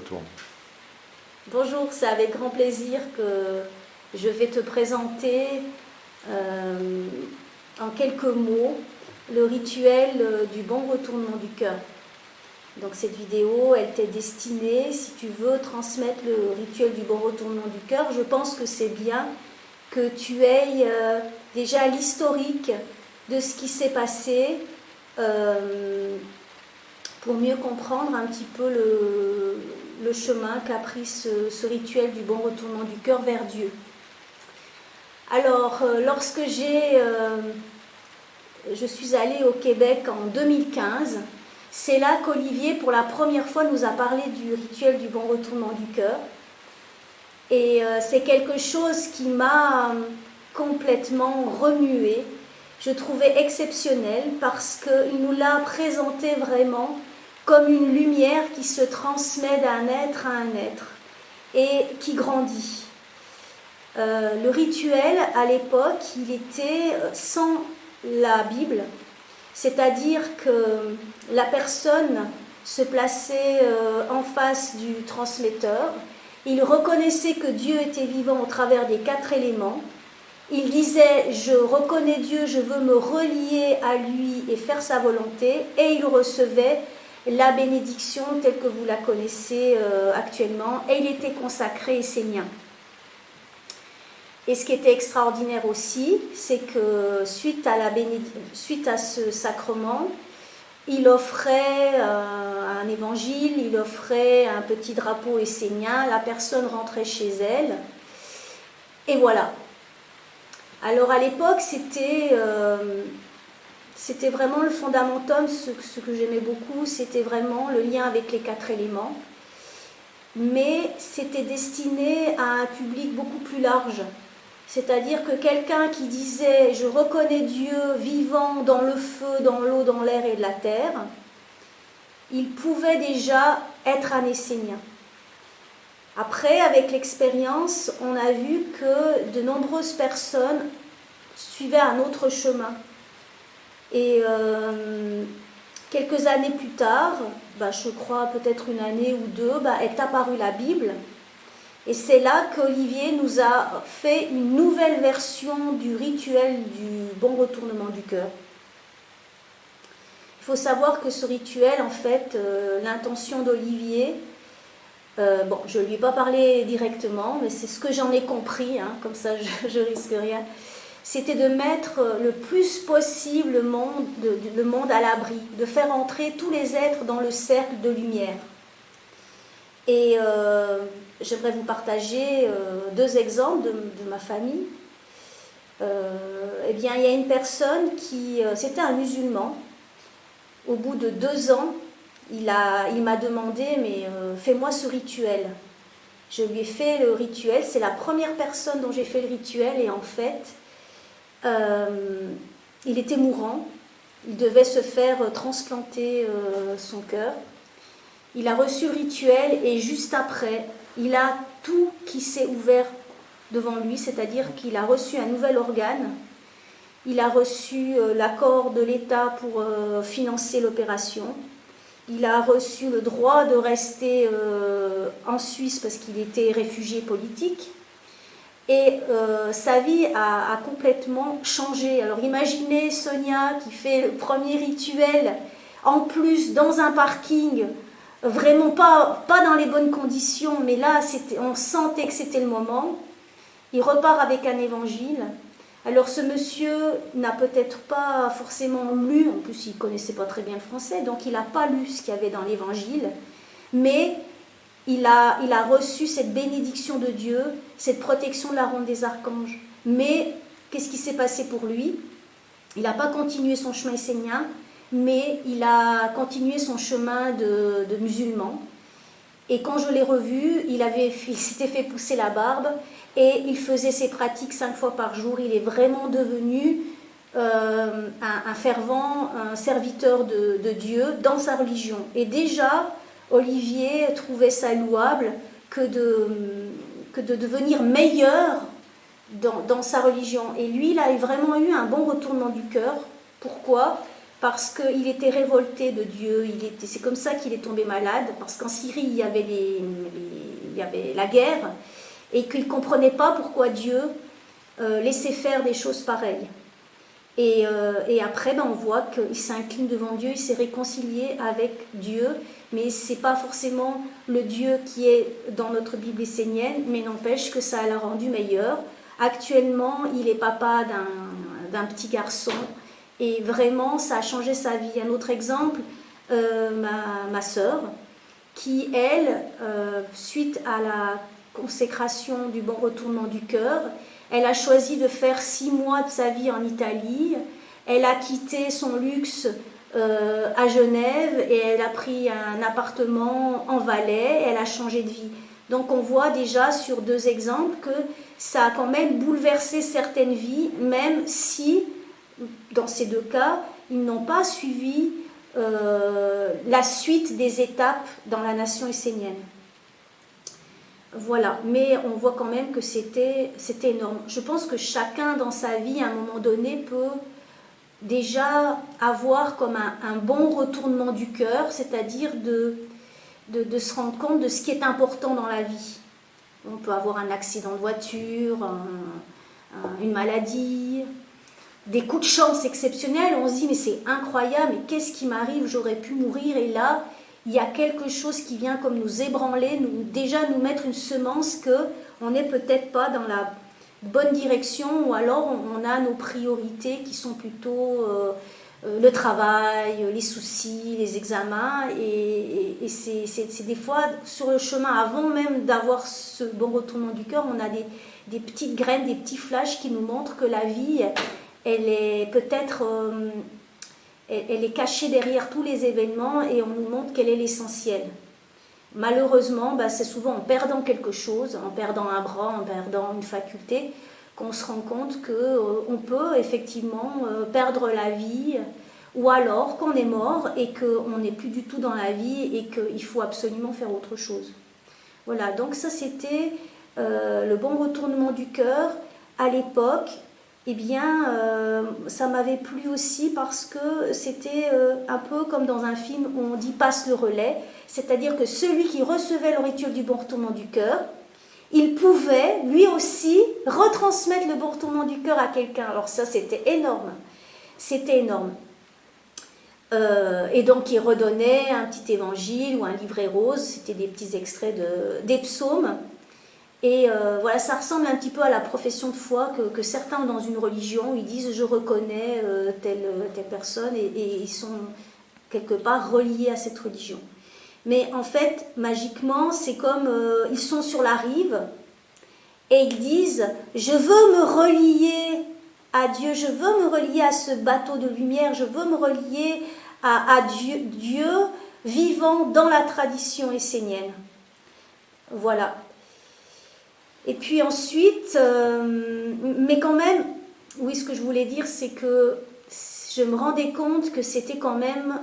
retourne. Bonjour, c'est avec grand plaisir que je vais te présenter en quelques mots le rituel du bon retournement du cœur. Donc cette vidéo, elle t'est destinée, si tu veux transmettre le rituel du bon retournement du cœur, je pense que c'est bien que tu aies déjà l'historique de ce qui s'est passé pour mieux comprendre un petit peu le chemin qu'a pris ce rituel du bon retournement du cœur vers Dieu. Alors, lorsque je suis allée au Québec en 2015, c'est là qu'Olivier, pour la première fois, nous a parlé du rituel du bon retournement du cœur. Et c'est quelque chose qui m'a complètement remuée. Je trouvais exceptionnel parce qu'il nous l'a présenté vraiment comme une lumière qui se transmet d'un être à un être et qui grandit. Le rituel, à l'époque, il était sans la Bible, c'est-à-dire que la personne se plaçait en face du transmetteur, il reconnaissait que Dieu était vivant au travers des 4 éléments, il disait « je reconnais Dieu, je veux me relier à lui et faire sa volonté » et il recevait la bénédiction telle que vous la connaissez actuellement et il était consacré et saignant. Et ce qui était extraordinaire aussi, c'est que suite à ce sacrement, il offrait un évangile, il offrait un petit drapeau essénien, la personne rentrait chez elle, et voilà. Alors à l'époque, c'était vraiment le fondamentum, ce que j'aimais beaucoup, c'était vraiment le lien avec les 4 éléments, mais c'était destiné à un public beaucoup plus large. C'est-à-dire que quelqu'un qui disait « je reconnais Dieu vivant dans le feu, dans l'eau, dans l'air et de la terre », il pouvait déjà être un essénien. Après, avec l'expérience, on a vu que de nombreuses personnes suivaient un autre chemin. Et quelques années plus tard, je crois peut-être une année ou deux, est apparue la Bible. Et c'est là qu'Olivier nous a fait une nouvelle version du rituel du bon retournement du cœur. Il faut savoir que ce rituel, en fait, l'intention d'Olivier, je ne lui ai pas parlé directement, mais c'est ce que j'en ai compris, comme ça je risque rien, c'était de mettre le plus possible le monde à l'abri, de faire entrer tous les êtres dans le cercle de lumière. Et j'aimerais vous partager 2 exemples de ma famille. Il y a une personne c'était un musulman. Au bout de 2 ans, il m'a demandé, mais fais-moi ce rituel. Je lui ai fait le rituel, c'est la première personne dont j'ai fait le rituel, et en fait, il était mourant, il devait se faire transplanter son cœur. Il a reçu le rituel et juste après, il a tout qui s'est ouvert devant lui, c'est-à-dire qu'il a reçu un nouvel organe, il a reçu l'accord de l'État pour financer l'opération, il a reçu le droit de rester en Suisse parce qu'il était réfugié politique, et sa vie a complètement changé. Alors imaginez Sonia qui fait le premier rituel, en plus dans un parking, vraiment pas dans les bonnes conditions, mais là on sentait que c'était le moment. Il repart avec un évangile. Alors ce monsieur n'a peut-être pas forcément lu, en plus il ne connaissait pas très bien le français, donc il n'a pas lu ce qu'il y avait dans l'évangile, mais il a reçu cette bénédiction de Dieu, cette protection de la ronde des archanges. Mais qu'est-ce qui s'est passé pour lui? Il n'a pas continué son chemin essénien, mais il a continué son chemin de musulman. Et quand je l'ai revu, il s'était fait pousser la barbe et il faisait ses pratiques 5 fois par jour. Il est vraiment devenu un fervent, un serviteur de Dieu dans sa religion. Et déjà, Olivier trouvait ça louable que de devenir meilleur dans sa religion. Et lui, il a vraiment eu un bon retournement du cœur. Pourquoi ? Parce qu'il était révolté de Dieu, c'est comme ça qu'il est tombé malade, parce qu'en Syrie, il y avait y avait la guerre, et qu'il ne comprenait pas pourquoi Dieu laissait faire des choses pareilles. Et après, on voit qu'il s'incline devant Dieu, il s'est réconcilié avec Dieu, mais ce n'est pas forcément le Dieu qui est dans notre Bible essénienne, mais n'empêche que ça l'a rendu meilleur. Actuellement, il est papa d'un petit garçon, et vraiment, ça a changé sa vie. Un autre exemple, ma sœur, qui, elle, suite à la consécration du bon retournement du cœur, elle a choisi de faire 6 mois de sa vie en Italie. Elle a quitté son luxe à Genève et elle a pris un appartement en Valais. Elle a changé de vie. Donc on voit déjà sur 2 exemples que ça a quand même bouleversé certaines vies, même si, dans ces 2 cas, ils n'ont pas suivi la suite des étapes dans la nation essénienne. Voilà, mais on voit quand même que c'était énorme. Je pense que chacun dans sa vie, à un moment donné, peut déjà avoir comme un bon retournement du cœur, c'est-à-dire de se rendre compte de ce qui est important dans la vie. On peut avoir un accident de voiture, une maladie, des coups de chance exceptionnels. On se dit, mais c'est incroyable, mais qu'est-ce qui m'arrive? J'aurais pu mourir, et là, il y a quelque chose qui vient comme nous ébranler, déjà nous mettre une semence qu'on n'est peut-être pas dans la bonne direction, ou alors on a nos priorités qui sont plutôt le travail, les soucis, les examens, et c'est des fois sur le chemin, avant même d'avoir ce bon retournement du cœur, on a des petites graines, des petits flashs qui nous montrent que la vie, elle est peut-être... elle est cachée derrière tous les événements, et on nous montre quel est l'essentiel. Malheureusement, c'est souvent en perdant quelque chose, en perdant un bras, en perdant une faculté, qu'on se rend compte qu'on peut effectivement perdre la vie, ou alors qu'on est mort et qu'on n'est plus du tout dans la vie et qu'il faut absolument faire autre chose. Voilà, donc ça c'était le bon retournement du cœur. À l'époque, eh bien, ça m'avait plu aussi parce que c'était un peu comme dans un film où on dit « passe le relais », c'est-à-dire que celui qui recevait le rituel du bon retournement du cœur, il pouvait lui aussi retransmettre le bon retournement du cœur à quelqu'un. Alors ça, c'était énorme. C'était énorme. Et donc, il redonnait un petit évangile ou un livret rose, c'était des petits extraits des psaumes. Et voilà, ça ressemble un petit peu à la profession de foi que certains ont dans une religion. Ils disent « je reconnais telle personne » et ils sont quelque part reliés à cette religion. Mais en fait, magiquement, c'est comme ils sont sur la rive et ils disent « je veux me relier à Dieu, je veux me relier à ce bateau de lumière, je veux me relier à Dieu vivant dans la tradition essénienne. » Voilà. Et puis ensuite, mais quand même, oui, ce que je voulais dire, c'est que je me rendais compte que c'était quand même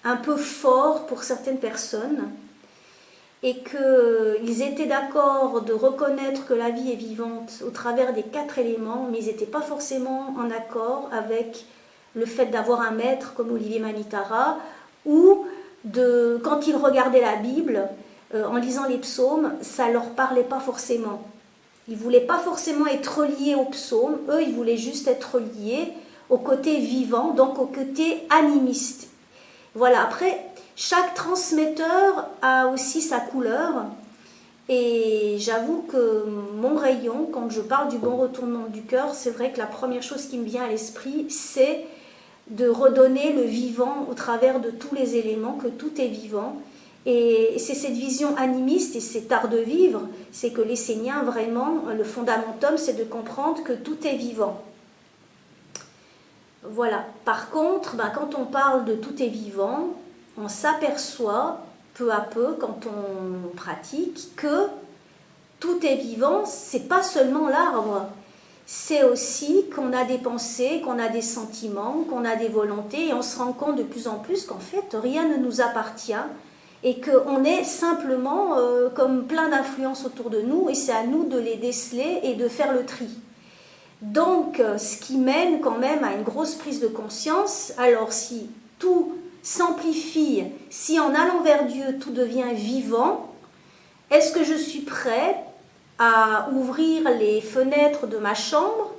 un peu fort pour certaines personnes et qu'ils étaient d'accord de reconnaître que la vie est vivante au travers des 4 éléments, mais ils n'étaient pas forcément en accord avec le fait d'avoir un maître comme Olivier Manitara, ou quand ils regardaient la Bible, en lisant les psaumes, ça ne leur parlait pas forcément. Ils ne voulaient pas forcément être reliés aux psaumes, eux ils voulaient juste être reliés au côté vivant, donc au côté animiste. Voilà, après, chaque transmetteur a aussi sa couleur, et j'avoue que mon rayon, quand je parle du bon retournement du cœur, c'est vrai que la première chose qui me vient à l'esprit, c'est de redonner le vivant au travers de tous les éléments, que tout est vivant. Et c'est cette vision animiste et cet art de vivre, c'est que l'essénien, vraiment, le fondamentum, c'est de comprendre que tout est vivant. Voilà. Par contre, quand on parle de tout est vivant, on s'aperçoit peu à peu, quand on pratique, que tout est vivant, c'est pas seulement l'arbre. C'est aussi qu'on a des pensées, qu'on a des sentiments, qu'on a des volontés, et on se rend compte de plus en plus qu'en fait, rien ne nous appartient, et qu'on est simplement comme plein d'influences autour de nous, et c'est à nous de les déceler et de faire le tri. Donc, ce qui mène quand même à une grosse prise de conscience. Alors, si tout s'amplifie, si en allant vers Dieu, tout devient vivant, Est-ce que je suis prête à ouvrir les fenêtres de ma chambre?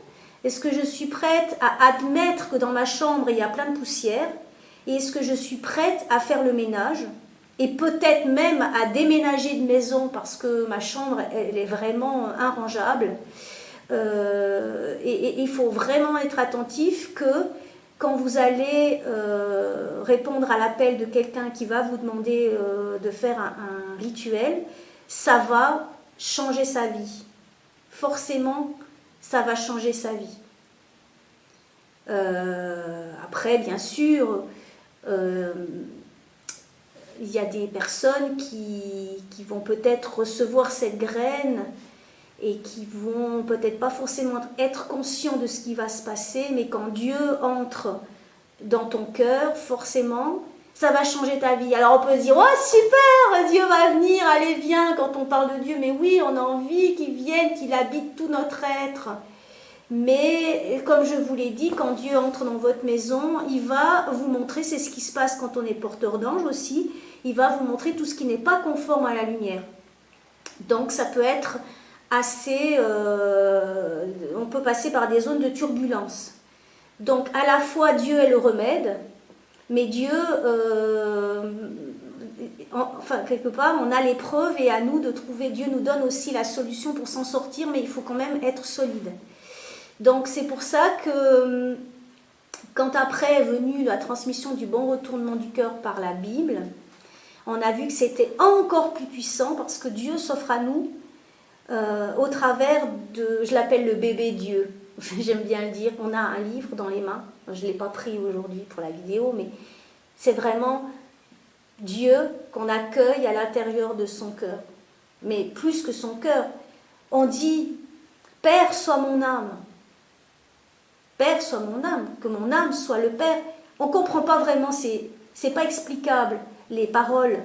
Est-ce que je suis prête à admettre que dans ma chambre, il y a plein de poussière? Et est-ce que je suis prête à faire le ménage? Et peut-être même à déménager de maison parce que ma chambre, elle est vraiment irrangeable. Et il faut vraiment être attentif que quand vous allez répondre à l'appel de quelqu'un qui va vous demander de faire un rituel, ça va changer sa vie. Forcément, ça va changer sa vie. Après, bien sûr, il y a des personnes qui vont peut-être recevoir cette graine et qui vont peut-être pas forcément être conscients de ce qui va se passer, mais quand Dieu entre dans ton cœur, forcément, ça va changer ta vie. Alors on peut se dire, oh super, Dieu va venir, allez viens, quand on parle de Dieu, mais oui, on a envie qu'il vienne, qu'il habite tout notre être. Mais comme je vous l'ai dit, quand Dieu entre dans votre maison, il va vous montrer, c'est ce qui se passe quand on est porteur d'ange aussi, il va vous montrer tout ce qui n'est pas conforme à la lumière. Donc ça peut être assez... on peut passer par des zones de turbulence. Donc à la fois Dieu est le remède, mais Dieu... enfin quelque part on a l'épreuve et à nous de trouver, Dieu nous donne aussi la solution pour s'en sortir, mais il faut quand même être solide. Donc c'est pour ça que quand après est venue la transmission du bon retournement du cœur par la Bible, on a vu que c'était encore plus puissant parce que Dieu s'offre à nous au travers de, je l'appelle le bébé Dieu, j'aime bien le dire, on a un livre dans les mains, je ne l'ai pas pris aujourd'hui pour la vidéo, mais c'est vraiment Dieu qu'on accueille à l'intérieur de son cœur. Mais plus que son cœur, on dit « Père, sois mon âme ». Père, sois mon âme, que mon âme soit le Père. On ne comprend pas vraiment, c'est pas explicable les paroles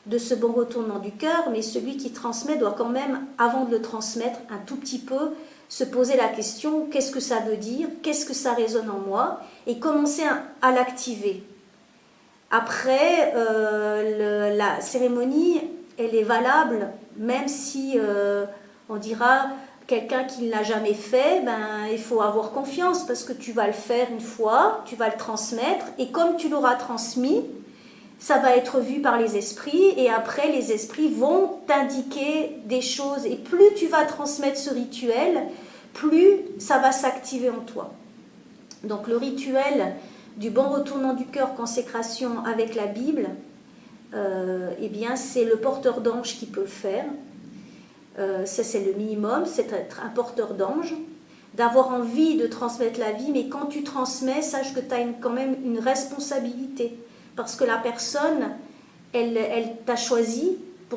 de ce bon retournement du cœur, mais celui qui transmet doit quand même, avant de le transmettre, un tout petit peu se poser la question, qu'est-ce que ça veut dire, qu'est-ce que ça résonne en moi, et commencer à l'activer. Après, la cérémonie, elle est valable, même si on dira... Quelqu'un qui ne l'a jamais fait, il faut avoir confiance parce que tu vas le faire une fois, tu vas le transmettre et comme tu l'auras transmis, ça va être vu par les esprits et après les esprits vont t'indiquer des choses et plus tu vas transmettre ce rituel, plus ça va s'activer en toi. Donc le rituel du bon retournement du cœur, consécration avec la Bible, eh bien c'est le porteur d'ange qui peut le faire. Ça c'est le minimum, c'est être un porteur d'ange, d'avoir envie de transmettre la vie, mais quand tu transmets, sache que tu as quand même une responsabilité, parce que la personne, elle t'a choisi,